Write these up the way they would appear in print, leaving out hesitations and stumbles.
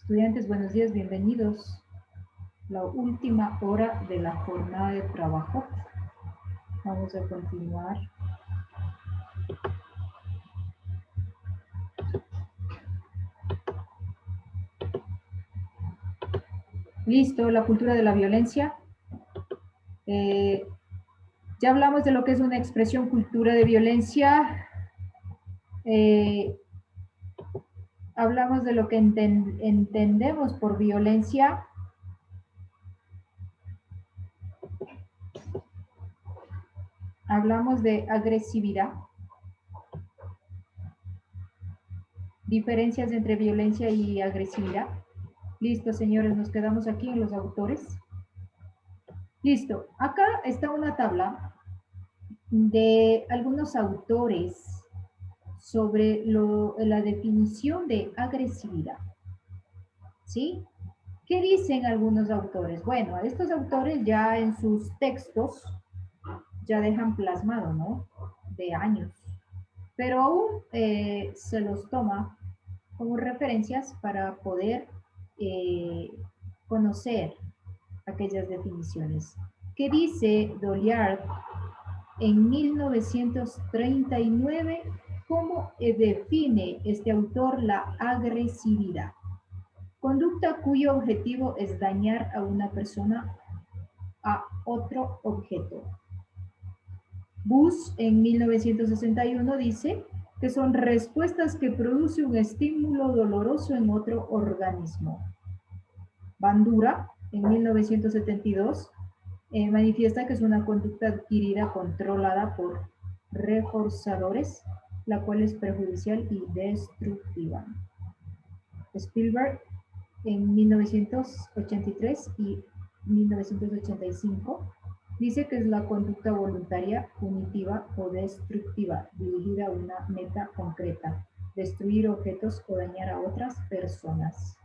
Estudiantes, buenos días, bienvenidos. La última hora de la jornada de trabajo. Vamos a continuar. Listo, la cultura de la violencia. Ya hablamos de lo que es una expresión cultura de violencia. Hablamos de lo que entendemos por violencia. Hablamos de agresividad. Diferencias entre violencia y agresividad. Listo, señores, nos quedamos aquí en los autores. Listo, acá está una tabla de algunos autores sobre la definición de agresividad. ¿Sí? ¿Qué dicen algunos autores? Bueno, estos autores ya en sus textos ya dejan plasmado, ¿no? De años. Pero aún se los toma como referencias para poder conocer aquellas definiciones. ¿Qué dice Dolliard en 1939? ¿Cómo define este autor la agresividad? Conducta cuyo objetivo es dañar a una persona, a otro objeto. Bush en 1961 dice que son respuestas que produce un estímulo doloroso en otro organismo. Bandura en 1972 manifiesta que es una conducta adquirida controlada por reforzadores, la cual es perjudicial y destructiva. Spielberg en 1983 y 1985 dice que es la conducta voluntaria, punitiva o destructiva, dirigida a una meta concreta, destruir objetos o dañar a otras personas.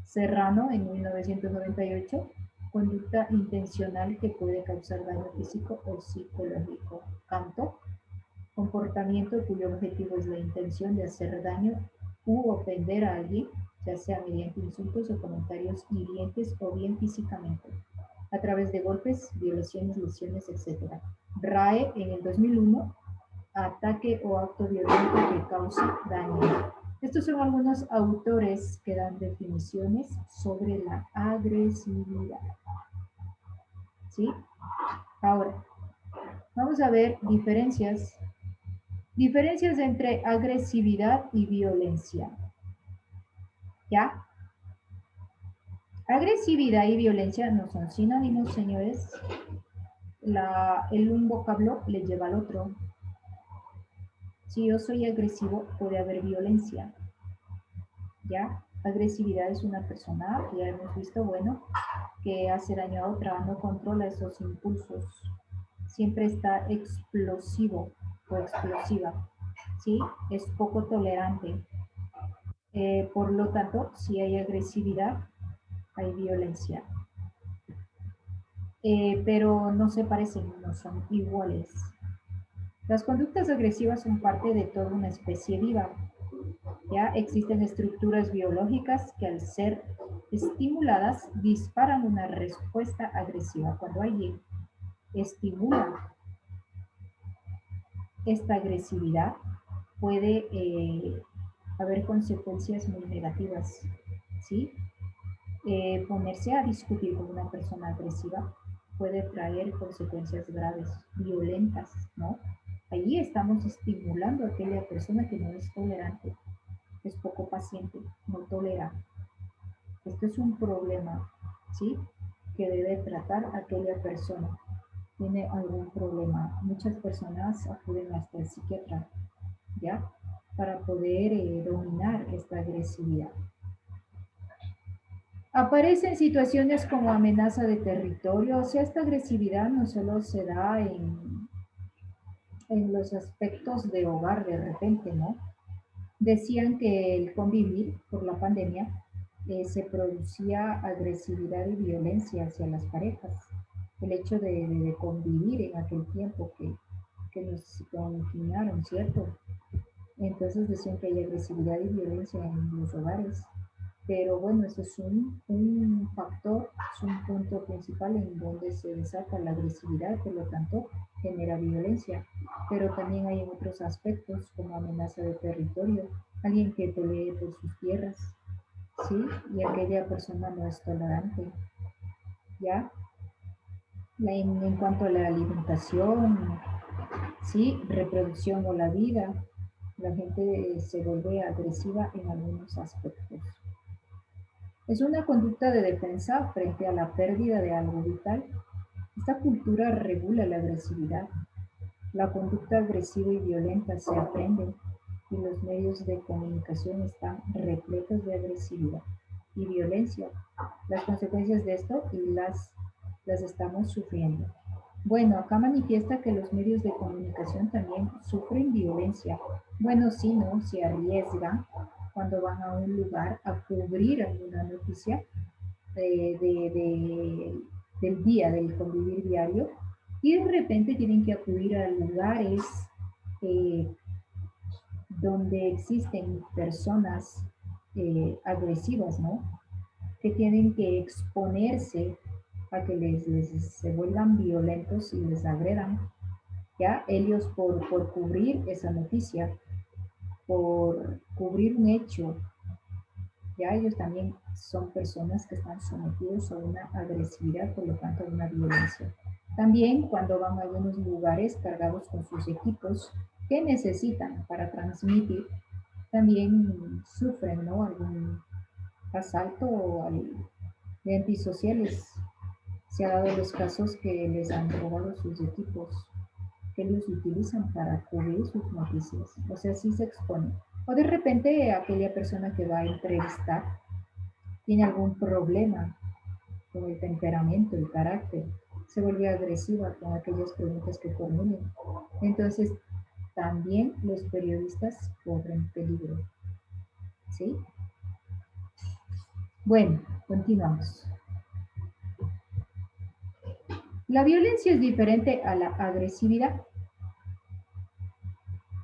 Serrano en 1998, conducta intencional que puede causar daño físico o psicológico. Canto, comportamiento cuyo objetivo es la intención de hacer daño u ofender a alguien, ya sea mediante insultos o comentarios hirientes o bien físicamente, a través de golpes, violaciones, lesiones, etc. RAE en el 2001, ataque o acto violento que causa daño. Estos son algunos autores que dan definiciones sobre la agresividad. ¿Sí? Ahora, vamos a ver diferencias entre agresividad y violencia. ¿Ya? Agresividad y violencia no son sinónimos, señores. Un vocablo le lleva al otro. Si yo soy agresivo, puede haber violencia. ¿Ya? Agresividad es una persona, ya hemos visto, bueno, que hace daño a otra, no controla esos impulsos. Siempre está explosivo o explosiva. ¿Sí? Es poco tolerante. Por lo tanto, si hay agresividad, hay violencia. Pero no se parecen, no son iguales. Las conductas agresivas son parte de toda una especie viva. Ya existen estructuras biológicas que al ser estimuladas disparan una respuesta agresiva. Cuando alguien estimula esta agresividad, puede haber consecuencias muy negativas, ¿sí? Ponerse a discutir con una persona agresiva puede traer consecuencias graves, violentas, ¿no? Allí estamos estimulando a aquella persona que no es tolerante, es poco paciente, no tolera. Esto es un problema, ¿sí? Que debe tratar aquella persona. Tiene algún problema. Muchas personas acuden hasta el psiquiatra, ¿ya? Para poder dominar esta agresividad. Aparece en situaciones como amenaza de territorio, o sea, esta agresividad no solo se da en los aspectos de hogar de repente, ¿no? Decían que el convivir por la pandemia se producía agresividad y violencia hacia las parejas. El hecho de convivir en aquel tiempo que nos confinaron, ¿cierto? Entonces decían que hay agresividad y violencia en los hogares. Pero bueno, eso es un factor, es un punto principal en donde se desata la agresividad, por lo tanto genera violencia. Pero también hay otros aspectos como amenaza de territorio, alguien que pelee por sus tierras, ¿sí? Y aquella persona no es tolerante, ¿ya? En cuanto a la alimentación, ¿sí? Reproducción o la vida, la gente se vuelve agresiva en algunos aspectos. Es una conducta de defensa frente a la pérdida de algo vital. Esta cultura regula la agresividad. La conducta agresiva y violenta se aprende y los medios de comunicación están repletos de agresividad y violencia. Las consecuencias de esto las estamos sufriendo. Bueno, acá manifiesta que los medios de comunicación también sufren violencia. Bueno, sí, ¿no? Se arriesgan cuando van a un lugar a cubrir alguna noticia del día, del convivir diario, y de repente tienen que acudir a lugares eh, donde existen personas agresivas, ¿no? Que tienen que exponerse a que se vuelvan violentos y les agredan, ¿ya? Ellos por cubrir esa noticia, por cubrir un hecho, ya ellos también son personas que están sometidos a una agresividad, por lo tanto a una violencia. También cuando van a algunos lugares cargados con sus equipos que necesitan para transmitir, también sufren, ¿no? Algún asalto o de antisociales. Se ha dado los casos que les han robado sus equipos que los utilizan para cubrir sus noticias. O sea, sí se expone. O de repente aquella persona que va a entrevistar tiene algún problema con el temperamento, el carácter, se vuelve agresiva con aquellas preguntas que formulen. Entonces, también los periodistas corren peligro. ¿Sí? Bueno, continuamos. La violencia es diferente a la agresividad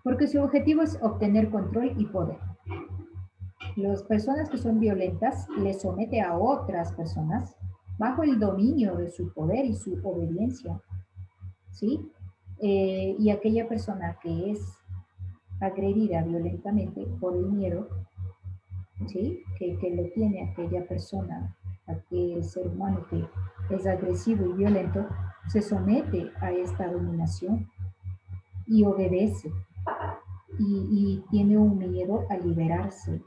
porque su objetivo es obtener control y poder. Las personas que son violentas les somete a otras personas bajo el dominio de su poder y su obediencia, ¿sí? Y aquella persona que es agredida violentamente por el miedo, ¿sí? Que lo tiene aquella persona, aquel ser humano que es agresivo y violento, se somete a esta dominación y obedece y tiene un miedo a liberarse,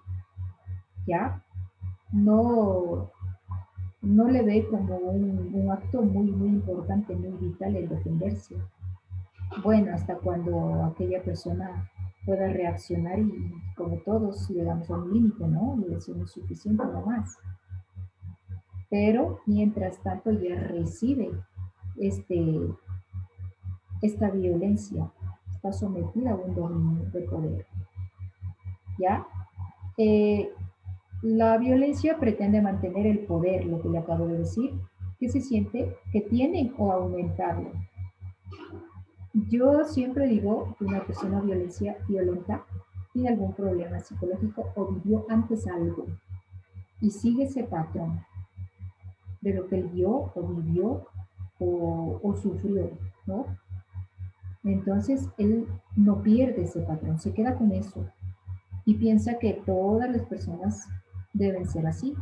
¿ya? No, no le ve como un acto muy importante, muy vital el defenderse. Bueno, hasta cuando aquella persona pueda reaccionar y como todos llegamos a un límite, ¿no? Y decimos suficiente, no más. Pero mientras tanto ya recibe este, esta violencia, está sometida a un dominio de poder, ¿ya? Eh, la violencia pretende mantener el poder, lo que le acabo de decir, que se siente que tiene o aumentarlo. Yo siempre digo que una persona violenta tiene algún problema psicológico o vivió antes algo y sigue ese patrón de lo que él vio o vivió o sufrió, ¿no? Entonces él no pierde ese patrón, se queda con eso y piensa que todas las personas deben ser así,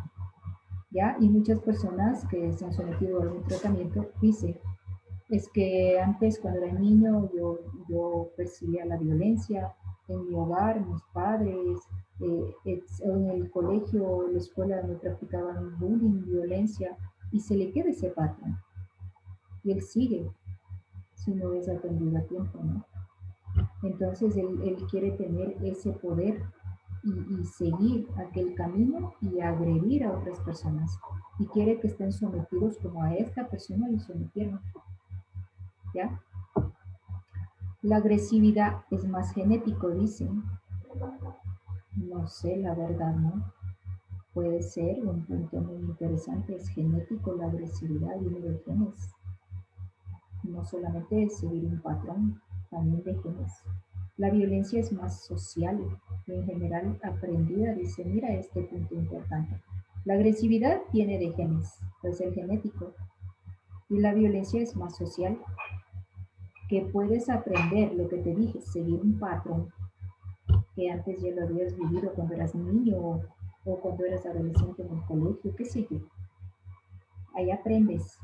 ¿ya? Y muchas personas que se han sometido a algún tratamiento dicen, es que antes cuando era niño yo percibía la violencia en mi hogar, mis padres, en el colegio, en la escuela me practicaban bullying, violencia, y se le queda ese patrón. Y él sigue si no es atendido a tiempo, ¿no? Entonces él quiere tener ese poder y seguir aquel camino y agredir a otras personas. Y quiere que estén sometidos como a esta persona le sometieron. ¿Ya? La agresividad es más genético, dicen. No sé, la verdad, ¿no? Puede ser un punto muy interesante. Es genético la agresividad, viene de genes. No solamente es seguir un patrón, también de genes. La violencia es más social y en general aprendida, dice, mira este punto importante. La agresividad viene de genes, puede ser genético, y la violencia es más social, que puedes aprender lo que te dije, seguir un patrón que antes ya lo habías vivido cuando eras niño o cuando eras adolescente en el colegio, qué sé yo. Ahí aprendes.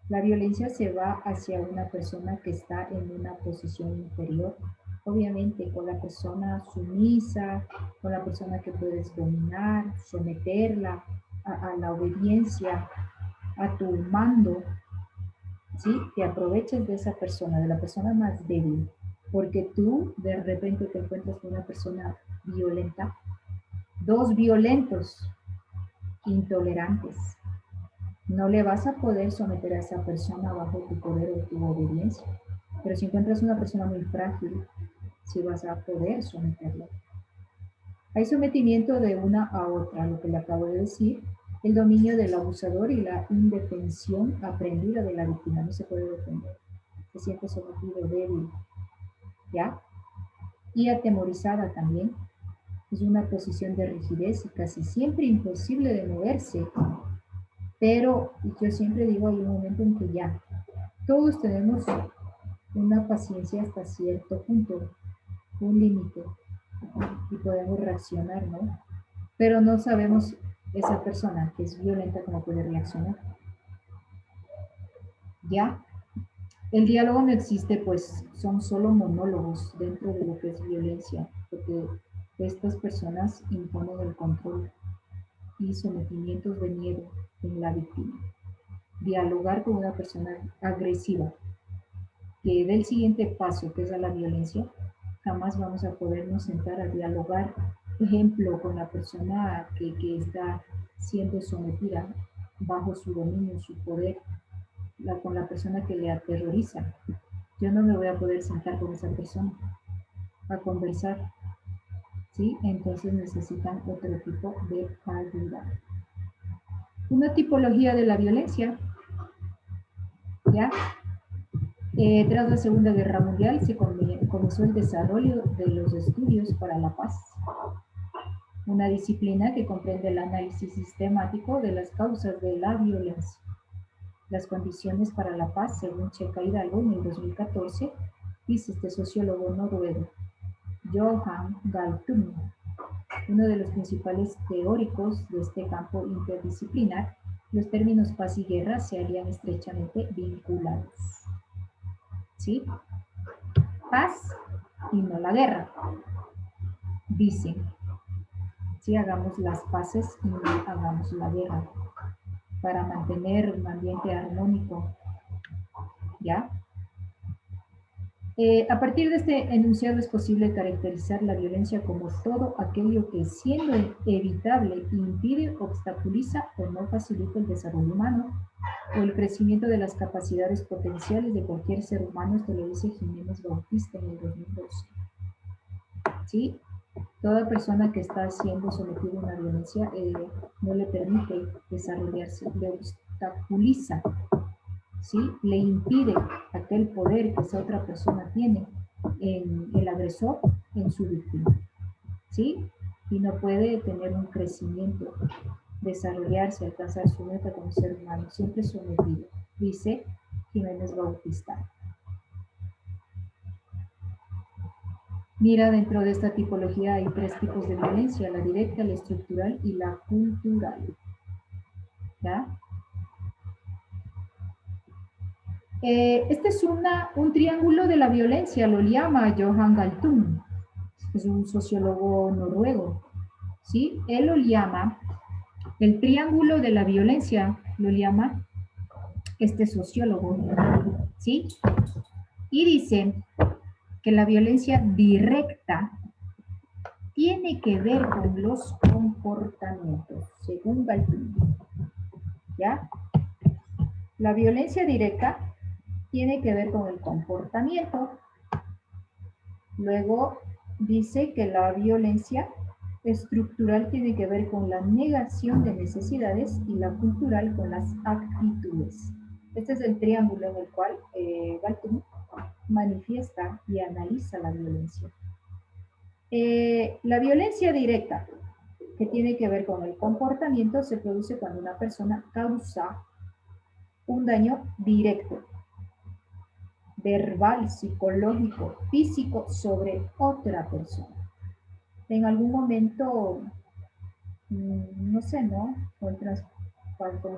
La violencia se va hacia una persona que está en una posición inferior, obviamente con la persona sumisa, con la persona que puedes dominar, someterla a la obediencia, a tu mando, ¿sí? Te aprovechas de esa persona, de la persona más débil, porque tú de repente te encuentras con una persona violenta, dos violentos, intolerantes. No le vas a poder someter a esa persona bajo tu poder o tu obediencia. Pero si encuentras una persona muy frágil, sí vas a poder someterla. Hay sometimiento de una a otra, lo que le acabo de decir, el dominio del abusador y la indefensión aprendida de la víctima. No se puede defender. Se siente sometido, débil, ¿ya? Y atemorizada también. Es una posición de rigidez y casi siempre imposible de moverse. Pero yo siempre digo, hay un momento en que ya, todos tenemos una paciencia hasta cierto punto, un límite, y podemos reaccionar, ¿no? Pero no sabemos esa persona que es violenta cómo puede reaccionar. Ya, el diálogo no existe, pues son solo monólogos dentro de lo que es violencia, porque estas personas imponen el control y sometimientos de miedo en la víctima. Dialogar con una persona agresiva que dé el siguiente paso, que es a la violencia, jamás vamos a podernos sentar a dialogar, ejemplo, con la persona que está siendo sometida bajo su dominio, su poder, con la persona que le aterroriza. Yo no me voy a poder sentar con esa persona a conversar, ¿sí? Entonces necesitan otro tipo de ayuda. Una tipología de la violencia, ¿ya? Tras la Segunda Guerra Mundial se comenzó el desarrollo de los estudios para la paz, una disciplina que comprende el análisis sistemático de las causas de la violencia. Las condiciones para la paz, según Checa Hidalgo en el 2014, dice este sociólogo noruego, Johan Galtung, uno de los principales teóricos de este campo interdisciplinar. Los términos paz y guerra se harían estrechamente vinculados. ¿Sí? Paz y no la guerra. Dicen, si hagamos las paces y no hagamos la guerra, para mantener un ambiente armónico, ¿ya? A partir de este enunciado es posible caracterizar la violencia como todo aquello que, siendo evitable, impide, obstaculiza o no facilita el desarrollo humano o el crecimiento de las capacidades potenciales de cualquier ser humano. Esto lo dice Jiménez Bautista en el 2012. ¿Sí? Toda persona que está siendo sometida a una violencia no le permite desarrollarse, le obstaculiza, ¿sí? Le impide aquel poder que esa otra persona tiene en el agresor, en su víctima, ¿sí? Y no puede tener un crecimiento, desarrollarse, alcanzar su meta como ser humano, siempre sometido, dice Jiménez Bautista. Mira, dentro de esta tipología hay tres tipos de violencia: la directa, la estructural y la cultural. ¿Ya? Este es un triángulo de la violencia, lo llama Johan Galtung, es un sociólogo noruego, ¿sí? Él lo llama el triángulo de la violencia, lo llama este sociólogo, ¿sí? Y dice que la violencia directa tiene que ver con los comportamientos, según Galtung, ¿ya? La violencia directa tiene que ver con el comportamiento. Luego dice que la violencia estructural tiene que ver con la negación de necesidades y la cultural con las actitudes. Este es el triángulo en el cual Galtung manifiesta y analiza la violencia. La violencia directa que tiene que ver con el comportamiento, se produce cuando una persona causa un daño directo, verbal, psicológico, físico sobre otra persona. En algún momento, no sé, ¿no? Con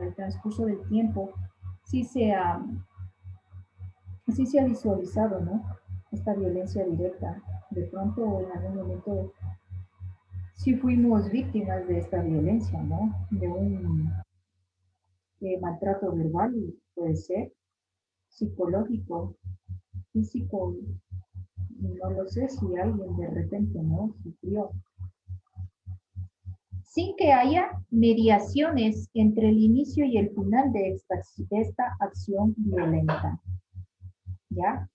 el transcurso del tiempo, sí se ha, sí se ha visualizado, ¿no? Esta violencia directa. De pronto, en algún momento, sí fuimos víctimas de esta violencia, ¿no? De un maltrato verbal, puede ser, psicológico, físico, no lo sé si alguien de repente, ¿no? Sufrió. Sin que haya mediaciones entre el inicio y el final de esta acción violenta, ¿ya?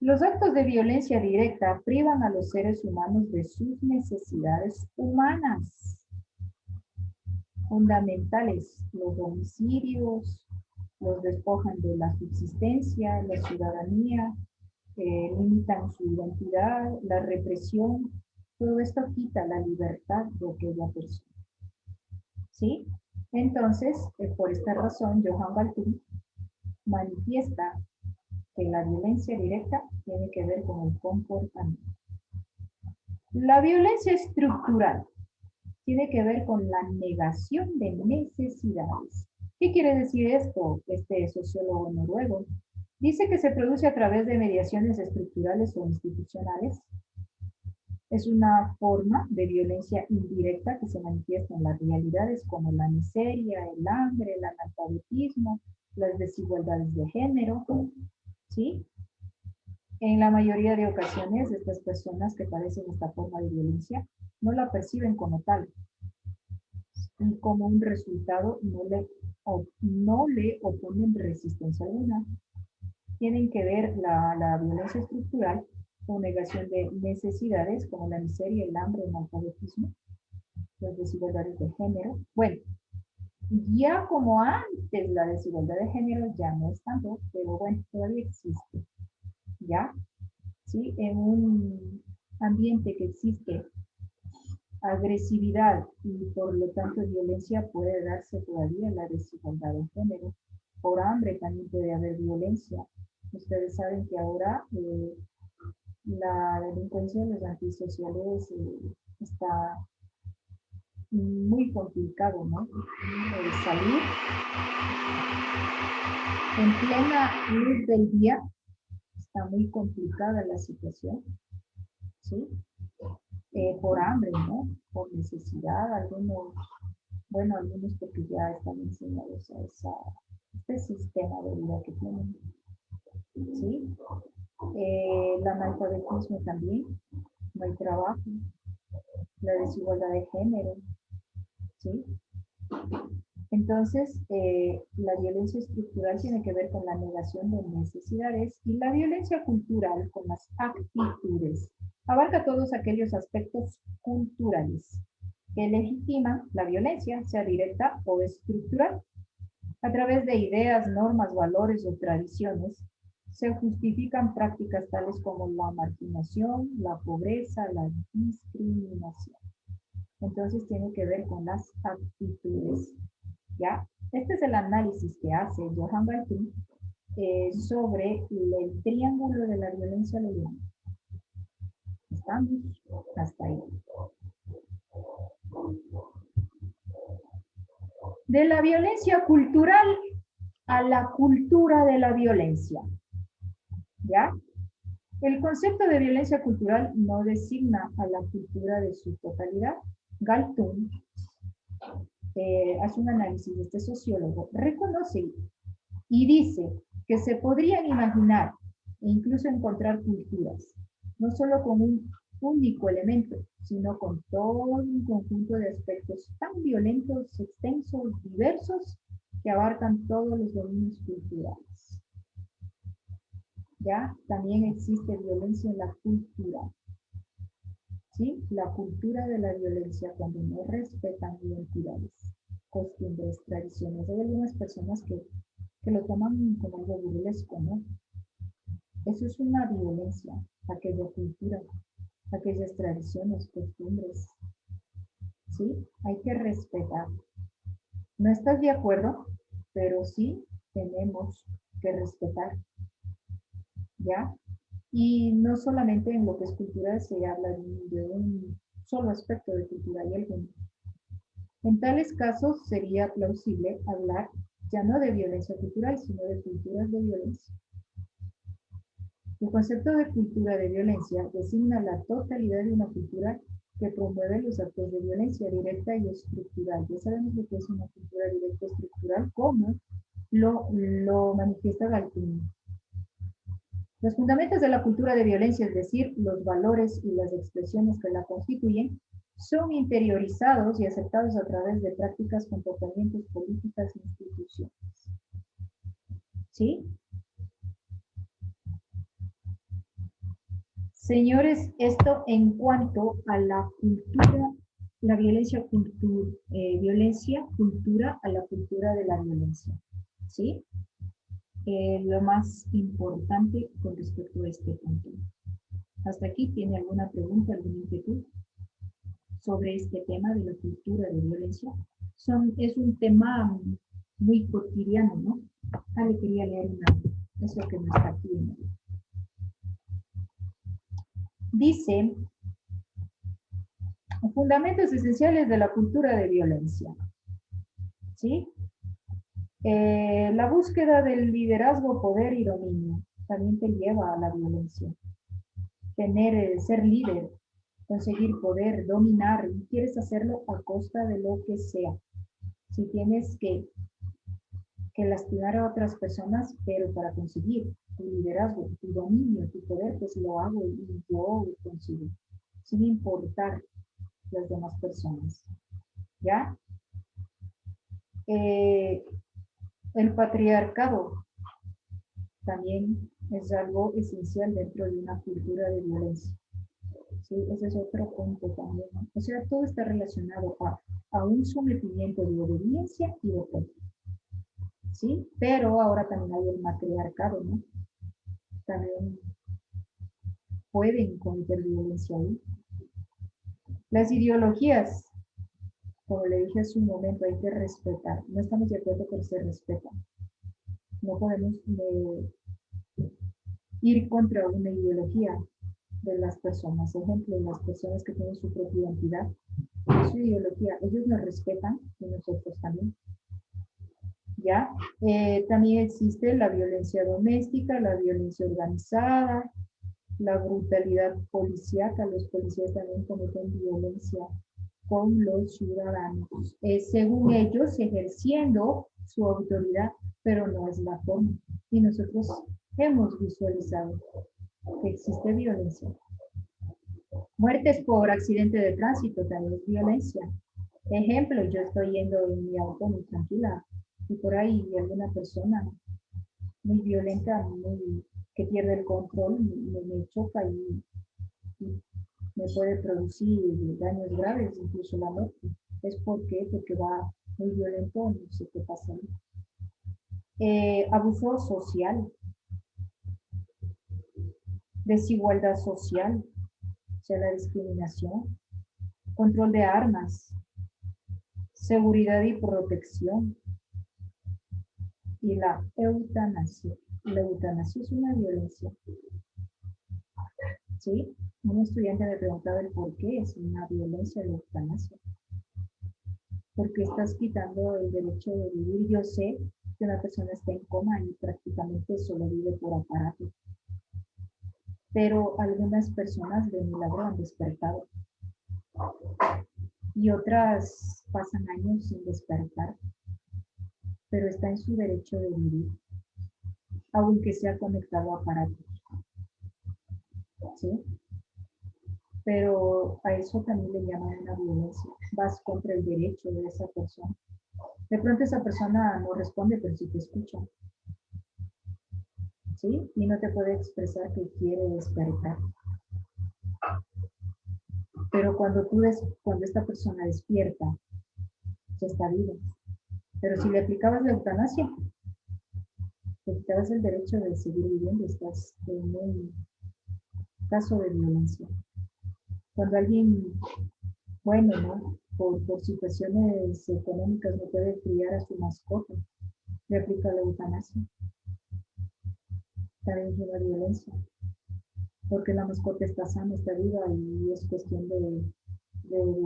Los actos de violencia directa privan a los seres humanos de sus necesidades humanas fundamentales. Los homicidios los despojan de la subsistencia, la ciudadanía, limitan su identidad, la represión. Todo esto quita la libertad de aquella persona. ¿Sí? Entonces, por esta razón, Johan Galtung manifiesta que la violencia directa tiene que ver con el comportamiento. La violencia estructural tiene que ver con la negación de necesidades. ¿Qué quiere decir esto? Este sociólogo noruego dice que se produce a través de mediaciones estructurales o institucionales. Es una forma de violencia indirecta que se manifiesta en las realidades como la miseria, el hambre, el analfabetismo, las desigualdades de género, ¿sí? En la mayoría de ocasiones, estas personas que padecen esta forma de violencia no la perciben como tal, y como un resultado no le oponen resistencia alguna. Tienen que ver la violencia estructural con negación de necesidades como la miseria, el hambre, el analfabetismo, las desigualdades de género. Bueno, ya como antes la desigualdad de género ya no es tanto, pero bueno, todavía existe. ¿Ya? ¿Sí? En un ambiente que existe agresividad y por lo tanto violencia, puede darse todavía la desigualdad de género. Por hambre también puede haber violencia. Ustedes saben que ahora la delincuencia de los antisociales está muy complicado, ¿no? Salir en plena luz del día, está muy complicada la situación, ¿sí? Por hambre, ¿no? Por necesidad, algunos porque ya están enseñados a este sistema de vida que tienen, ¿sí? El analfabetismo también, no hay trabajo, la desigualdad de género, ¿sí? Entonces, la violencia estructural tiene que ver con la negación de necesidades y la violencia cultural con las actitudes. Abarca todos aquellos aspectos culturales que legitiman la violencia, sea directa o estructural. A través de ideas, normas, valores o tradiciones, se justifican prácticas tales como la marginación, la pobreza, la discriminación. Entonces tiene que ver con las actitudes. ¿Ya? Este es el análisis que hace Johan Galtung sobre el triángulo de la violencia legal. ¿Estamos? Hasta ahí. De la violencia cultural a la cultura de la violencia. ¿Ya? El concepto de violencia cultural no designa a la cultura de su totalidad. Galtung hace un análisis de este sociólogo, reconoce y dice que se podrían imaginar e incluso encontrar culturas, no solo con un único elemento, sino con todo un conjunto de aspectos tan violentos, extensos, diversos, que abarcan todos los dominios culturales. ¿Ya? También existe violencia en la cultura. ¿Sí? La cultura de la violencia cuando no respetan identidades, costumbres, tradiciones. Hay algunas personas que lo toman como algo burlesco, ¿no? Eso es una violencia, aquella cultura, aquellas tradiciones, costumbres. ¿sí? Hay que respetar. No estás de acuerdo, pero sí tenemos que respetar, ¿ya? Y no solamente en lo que es cultura se habla de un solo aspecto de cultura, hay alguno. En tales casos sería plausible hablar ya no de violencia cultural, sino de culturas de violencia. El concepto de cultura de violencia designa la totalidad de una cultura que promueve los actos de violencia directa y estructural. Ya sabemos lo que es una cultura directa y estructural, como lo manifiesta Galpini. Los fundamentos de la cultura de violencia, es decir, los valores y las expresiones que la constituyen, son interiorizados y aceptados a través de prácticas, comportamientos, políticas e instituciones. ¿Sí? Señores, esto en cuanto a la cultura, la violencia, cultura a la cultura de la violencia. ¿Sí? Lo más importante con respecto a este punto. ¿Hasta aquí tiene alguna pregunta, alguna inquietud sobre este tema de la cultura de violencia? Es un tema muy cotidiano, ¿no? Le quería leer eso que no está aquí. ¿No? Dice, fundamentos esenciales de la cultura de violencia. ¿Sí? La búsqueda del liderazgo, poder y dominio también te lleva a la violencia. Ser líder, conseguir poder, dominar, y quieres hacerlo a costa de lo que sea. Si tienes que lastimar a otras personas, pero para conseguir tu liderazgo, tu dominio, tu poder, pues lo hago y yo lo consigo, sin importar las demás personas. ¿Ya? El patriarcado también es algo esencial dentro de una cultura de violencia. ¿Sí? Ese es otro punto también. O sea, todo está relacionado a un sometimiento de obediencia y de poder. ¿Sí? Pero ahora también hay el matriarcado, ¿no? También pueden cometer violencia ahí. Las ideologías, como le dije hace un momento, hay que respetar. No estamos de acuerdo, pero se respeta. No podemos ir contra una ideología de las personas. Por ejemplo, las personas que tienen su propia identidad, su ideología, ellos nos respetan y nosotros también. ¿Ya? También existe la violencia doméstica, la violencia organizada, la brutalidad policíaca. Los policías también cometen violencia con los ciudadanos, según ellos ejerciendo su autoridad, pero no es la forma. Y nosotros hemos visualizado que existe violencia. Muertes por accidente de tránsito también es violencia. Ejemplo, yo estoy yendo en mi auto muy tranquila y por ahí alguna persona muy violenta, que pierde el control, me choca y me puede producir daños graves, incluso la muerte. ¿Es porque va muy violento, no sé qué pasa ahí. Abuso social, desigualdad social, o sea, la discriminación, control de armas, seguridad y protección, y la eutanasia. La eutanasia es una violencia. ¿Sí? Un estudiante me preguntaba el por qué es una violencia la eutanasia. Porque estás quitando el derecho de vivir. Yo sé que una persona está en coma y prácticamente solo vive por aparato. Pero algunas personas de milagro han despertado. Y otras pasan años sin despertar. Pero está en su derecho de vivir, aunque sea conectado a aparatos. ¿Sí? Pero a eso también le llaman una violencia. Vas contra el derecho de esa persona. De pronto esa persona no responde, pero sí te escucha. ¿Sí? Y no te puede expresar que quiere despertar. Pero cuando esta persona despierta, ya está viva. Pero si le aplicabas la eutanasia, te quitabas el derecho de seguir viviendo, estás en un caso de violencia. Cuando alguien, bueno, ¿no? por situaciones económicas no puede criar a su mascota, le aplica la eutanasia. También es una violencia, porque la mascota está sana, está viva y es cuestión de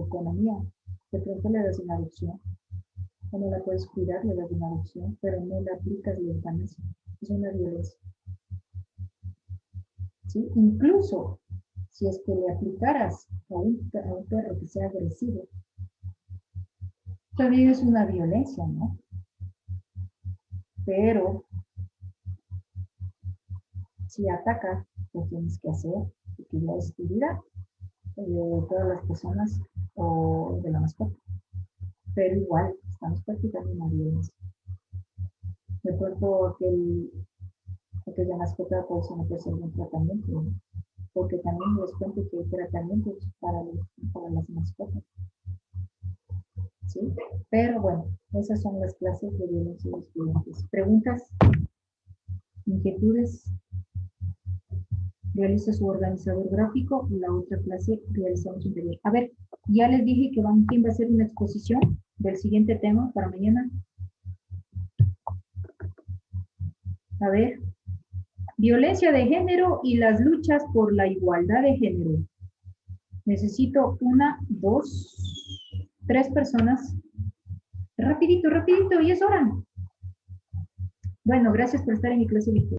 economía. De pronto le das una adopción, o no la puedes cuidar, le das una adopción, pero no le aplicas la eutanasia. Es una violencia. ¿Sí? Incluso si es que le aplicaras a un perro que sea agresivo, también es una violencia, ¿no? Pero si ataca, lo tienes que hacer, porque ya es tu vida, de todas las personas o de la mascota. Pero igual, estamos practicando una violencia. De pronto, aquella mascota puede someterse a algún tratamiento, ¿no? Porque también les cuento que hay tratamientos para las mascotas. ¿Sí? Pero bueno, esas son las clases de violencia de estudiantes. ¿Preguntas? ¿Inquietudes? Realiza su organizador gráfico y la otra clase realizamos interior. A ver, ya les dije que ¿quién va a hacer una exposición del siguiente tema para mañana? A ver, violencia de género y las luchas por la igualdad de género. Necesito 1, 2, 3 personas. Rapidito, rapidito, y es hora. Bueno, gracias por estar en mi clase virtual.